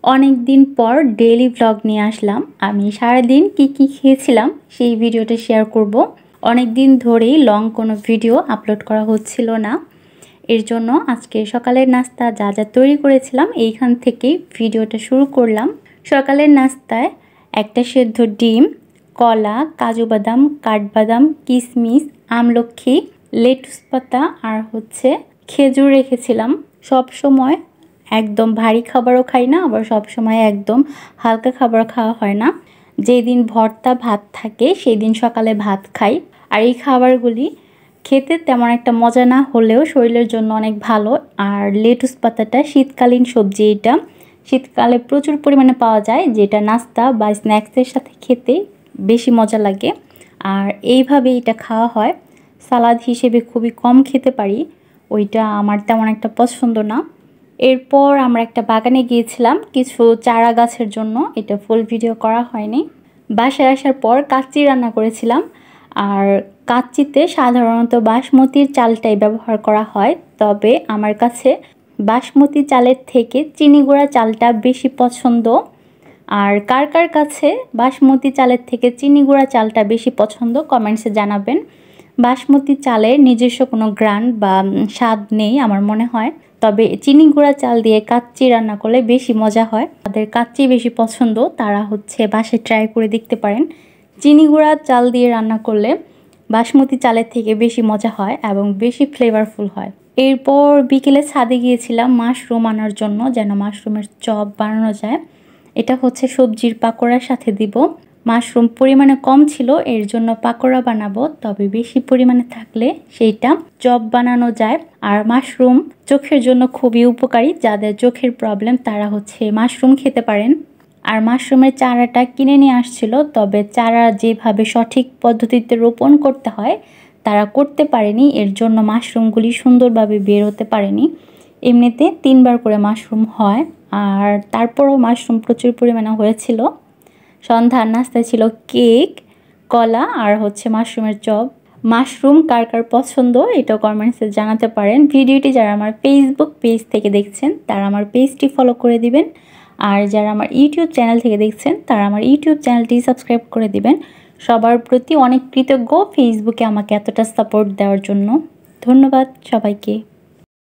অনেক দিন পর ডেইলি ভ্লগ নিয়ে আসলাম। আমি সারাদিন কি খেয়েছিলাম সেই ভিডিওটা শেয়ার করব। অনেক দিন ধরেই লং কোনো ভিডিও আপলোড করা হচ্ছিল না, এর জন্য আজকে সকালের নাস্তা যা যা তৈরি করেছিলাম এইখান থেকেই ভিডিওটা শুরু করলাম। সকালের নাস্তায় একটা সেদ্ধ ডিম, কলা, কাজু বাদাম, কাঠবাদাম, কিশমিশ, আমলক্ষী, লেটুস পাতা আর খেজুর রেখেছিলাম। সব সময় একদম ভারী খাবারও খাই না, আবার সব সময় একদম হালকা খাবার খাওয়া হয় না। যেদিন ভর্তা ভাত থাকে সেই দিন সকালে ভাত খাই। আর এই খাবারগুলি খেতে তেমন একটা মজা না হলেও শরীরের জন্য অনেক ভালো। আর লেটুস পাতাটা শীতকালীন সবজি, এটা শীতকালে প্রচুর পরিমাণে পাওয়া যায়, যেটা নাস্তা বা স্ন্যাক্সের সাথে খেতে বেশি মজা লাগে। আর এইভাবে এটা খাওয়া হয়, সালাদ হিসেবে খুবই কম খেতে পারি, ওইটা আমার তেমন একটা পছন্দ না। এরপর আমরা একটা বাগানে গিয়েছিলাম কিছু চারা গাছের জন্য, এটা ফুল ভিডিও করা হয়নি। বাসায় আসার পর কাচ্চি রান্না করেছিলাম। আর কাচ্চিতে সাধারণত বাসমতির চালটাই ব্যবহার করা হয়, তবে আমার কাছে বাসমতি চালের থেকে চিনি গুঁড়া চালটা বেশি পছন্দ। আর কার কার কাছে বাসমতি চালের থেকে চিনি গুঁড়া চালটা বেশি পছন্দ কমেন্টসে জানাবেন। বাসমতি চালের নিজস্ব কোনো গ্রান বা স্বাদ নেই আমার মনে হয়, তবে চিনি গুঁড়া চাল দিয়ে কাচ্চি রান্না করলে বেশি মজা হয়। তাদের কাচ্চি বেশি পছন্দ, তারা বাসায় ট্রাই করে দেখতে পারেন। চিনি গুঁড়া চাল দিয়ে রান্না করলে বাসমতি চালের থেকে বেশি মজা হয় এবং বেশি ফ্লেভারফুল হয়। এরপর বিকেলে ছাদে গিয়েছিলাম মাশরুম আনার জন্য, যেন মাশরুমের চপ বানানো যায়। এটা সবজির পাকোড়ার সাথে দিব। মাশরুম পরিমাণে কম ছিল, এর জন্য পাকোড়া বানাবো, তবে বেশি পরিমাণে থাকলে সেইটা চপ বানানো যায়। আর মাশরুম চোখের জন্য খুবই উপকারী, যাদের চোখের প্রবলেম তারা মাশরুম খেতে পারেন। আর মাশরুমের চারাটা কিনে নিয়ে আসছিল, তবে চারা যেভাবে সঠিক পদ্ধতিতে রোপণ করতে হয় তারা করতে পারেনি, এর জন্য মাশরুমগুলি সুন্দরভাবে বের হতে পারেনি। এমনিতে 3বার করে মাশরুম হয়, আর তারপরও মাশরুম প্রচুর পরিমাণে হয়েছিল। সন্ধ্যার নাস্তায় ছিল কেক, কলা আর মাশরুমের চপ। মাশরুম কার কার পছন্দ এটা কমেন্টসে জানাতে পারেন। ভিডিওটি যারা আমার ফেসবুক পেজ থেকে দেখছেন তারা আমার পেজটি ফলো করে দিবেন, আর যারা আমার ইউটিউব চ্যানেল থেকে দেখছেন তারা আমার ইউটিউব চ্যানেলটি সাবস্ক্রাইব করে দিবেন। সবার প্রতি অনেক কৃতজ্ঞ ফেসবুকে আমাকে এতটা সাপোর্ট দেওয়ার জন্য। ধন্যবাদ সবাইকে।